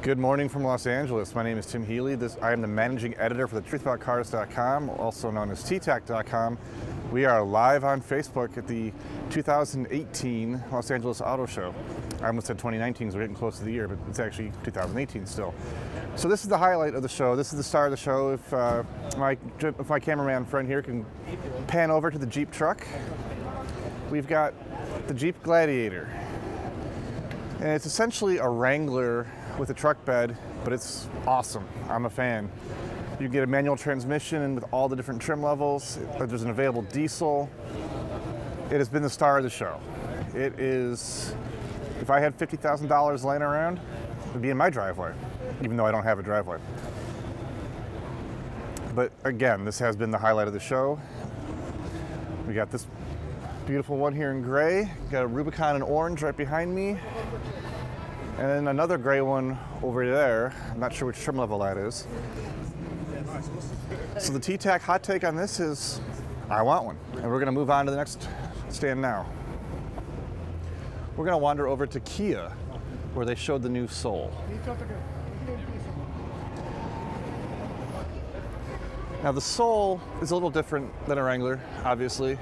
Good morning from Los Angeles. My name is Tim Healy. I am the managing editor for thetruthaboutcars.com, also known as TTAC.com. We are live on Facebook at the 2018 Los Angeles Auto Show. I almost said 2019 because we're getting close to the year, but it's actually 2018 still. So this is the highlight of the show. This is the star of the show. If my cameraman friend here can pan over to the Jeep truck. We've got the Jeep Gladiator. And it's essentially a Wrangler with a truck bed, but it's awesome. I'm a fan. You get a manual transmission with all the different trim levels. There's an available diesel. It has been the star of the show. It is, if I had $50,000 laying around, it would be in my driveway, even though I don't have a driveway. But again, this has been the highlight of the show. We got this beautiful one here in gray. Got a Rubicon in orange right behind me. And then another gray one over there. I'm not sure which trim level that is. So the TTAC hot take on this is, I want one. And we're gonna move on to the next stand now. We're gonna wander over to Kia, where they showed the new Soul. Now the Soul is a little different than a Wrangler, obviously.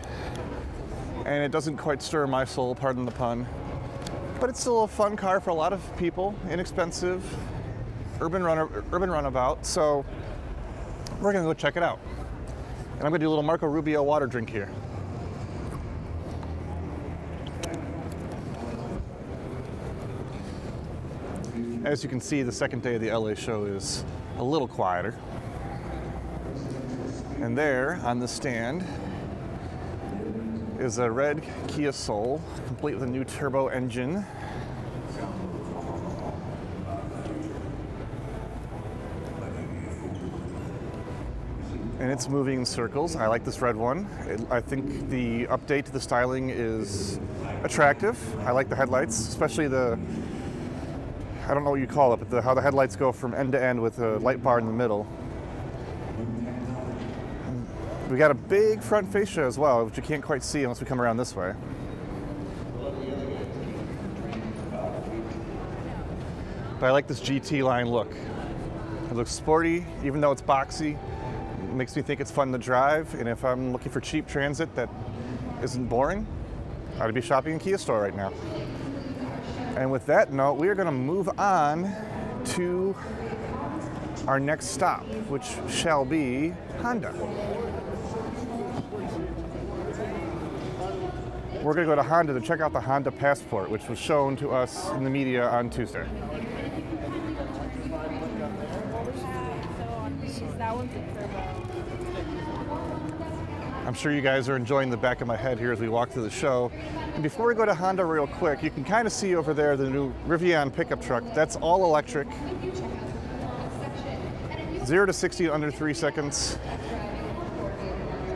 And it doesn't quite stir my soul, pardon the pun. But it's still a fun car for a lot of people, inexpensive, urban runabout, so we're gonna go check it out. And I'm gonna do a little Marco Rubio water drink here. As you can see, the second day of the LA show is a little quieter. And there, on the stand, is a red Kia Soul, complete with a new turbo engine. And it's moving in circles. I like this red one. I think the update to the styling is attractive. I like the headlights, especially the, I don't know what you call it, but how the headlights go from end to end with a light bar in the middle. We got a big front fascia as well, which you can't quite see unless we come around this way. But I like this GT line look. It looks sporty, even though it's boxy. It makes me think it's fun to drive, and if I'm looking for cheap transit that isn't boring, I'd be shopping in a Kia store right now. And with that note, we are going to move on to our next stop, which shall be Honda. We're going to go to Honda to check out the Honda Passport, which was shown to us in the media on Tuesday. I'm sure you guys are enjoying the back of my head here as we walk through the show. And before we go to Honda real quick, you can kind of see over there the new Rivian pickup truck. That's all electric. 0 to 60 in under 3 seconds.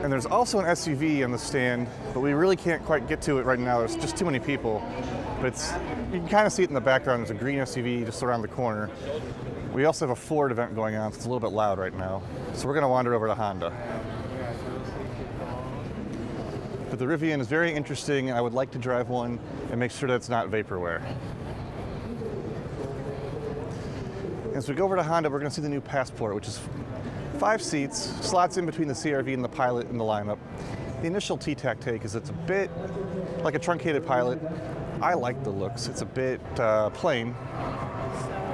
And there's also an SUV on the stand, but we really can't quite get to it right now. There's just too many people. But you can kind of see it in the background. There's a green SUV just around the corner. We also have a Ford event going on, so it's a little bit loud right now. So we're going to wander over to Honda. But the Rivian is very interesting. I would like to drive one and make sure that it's not vaporware. As we go over to Honda, we're going to see the new Passport, which is 5 seats, slots in between the CR-V and the Pilot in the lineup. The initial TTAC take is it's a bit like a truncated Pilot. I like the looks. It's a bit plain,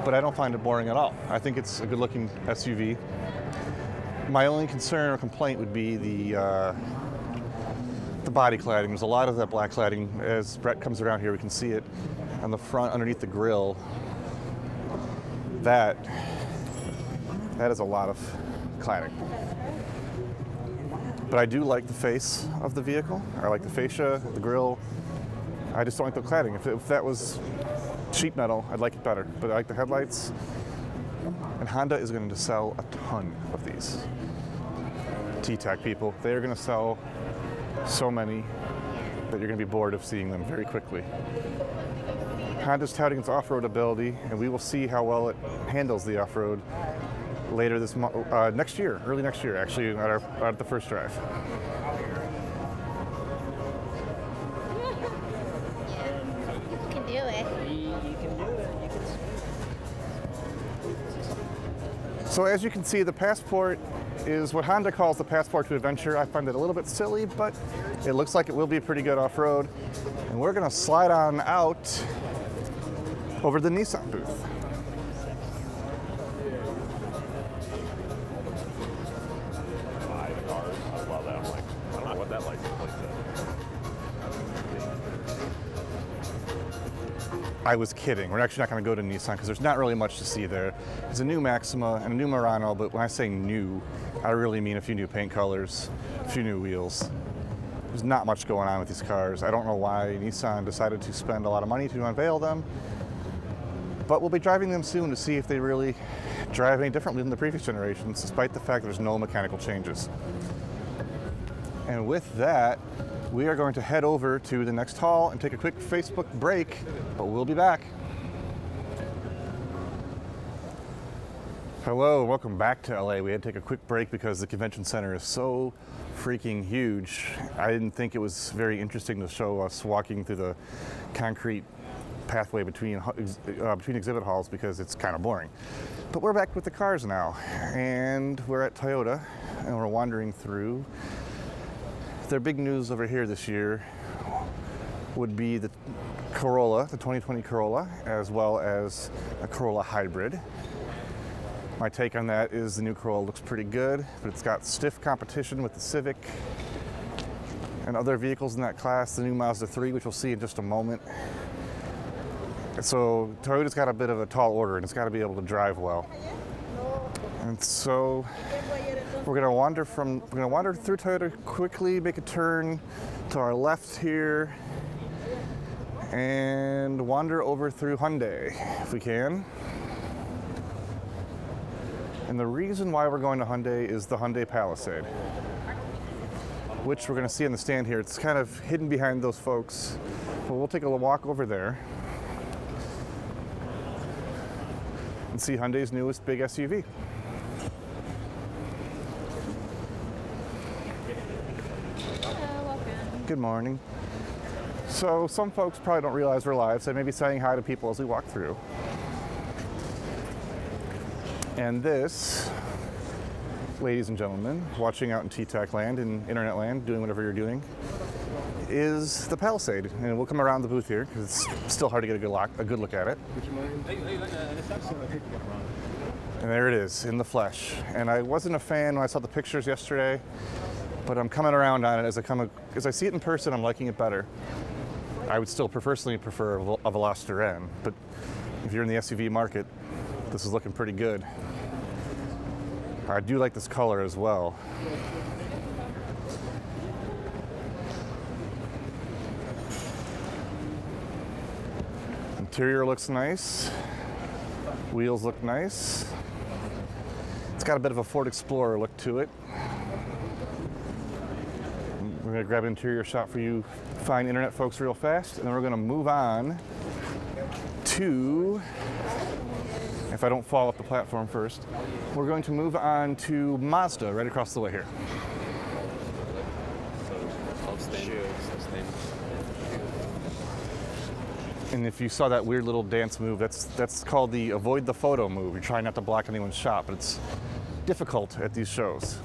but I don't find it boring at all. I think it's a good-looking SUV. My only concern or complaint would be the body cladding. There's a lot of that black cladding. As Brett comes around here, we can see it on the front underneath the grille. That is a lot of cladding. But I do like the face of the vehicle. I like the fascia, the grille. I just don't like the cladding. If that was sheet metal, I'd like it better. But I like the headlights. And Honda is going to sell a ton of these. TTAC people, they are going to sell so many that you're going to be bored of seeing them very quickly. Honda's touting its off-road ability, and we will see how well it handles the off-road later this month, next year, early next year, actually, at the first drive. You can do it. So as you can see, the Passport is what Honda calls the Passport to Adventure. I find it a little bit silly, but it looks like it will be pretty good off-road. And we're gonna slide on out over to the Nissan booth. I was kidding. We're actually not going to go to Nissan because there's not really much to see there. There's a new Maxima and a new Murano, but when I say new, I really mean a few new paint colors, a few new wheels. There's not much going on with these cars. I don't know why Nissan decided to spend a lot of money to unveil them, but we'll be driving them soon to see if they really drive any differently than the previous generations, despite the fact there's no mechanical changes. And with that, we are going to head over to the next hall and take a quick Facebook break, but we'll be back. Hello, welcome back to LA. We had to take a quick break because the convention center is so freaking huge. I didn't think it was very interesting to show us walking through the concrete pathway between exhibit halls because it's kind of boring. But we're back with the cars now, and we're at Toyota, and we're wandering through. Their big news over here this year would be the Corolla, the 2020 Corolla, as well as a Corolla Hybrid. My take on that is the new Corolla looks pretty good, but it's got stiff competition with the Civic and other vehicles in that class, the new Mazda 3, which we'll see in just a moment. So Toyota's got a bit of a tall order, and it's got to be able to drive well. And so we're gonna wander through Toyota quickly, make a turn to our left here, and wander over through Hyundai if we can. And the reason why we're going to Hyundai is the Hyundai Palisade, which we're gonna see on the stand here. It's kind of hidden behind those folks, but we'll take a walk over there and see Hyundai's newest big SUV. Good morning. So some folks probably don't realize we're live, so maybe saying hi to people as we walk through. And this, ladies and gentlemen, watching out in TTAC land, in internet land, doing whatever you're doing, is the Palisade. And we'll come around the booth here because it's still hard to get a good look at it. And there it is, in the flesh. And I wasn't a fan when I saw the pictures yesterday, but I'm coming around on it as I see it in person. I'm liking it better. I would still personally prefer a Veloster N, but if you're in the SUV market, this is looking pretty good. I do like this color as well. Interior looks nice. Wheels look nice. It's got a bit of a Ford Explorer look to it. We're gonna grab an interior shot for you fine internet folks real fast, and then we're gonna move on to, if I don't fall off the platform first, we're going to move on to Mazda right across the way here. And if you saw that weird little dance move, that's called the avoid the photo move. You're trying not to block anyone's shot, but it's difficult at these shows.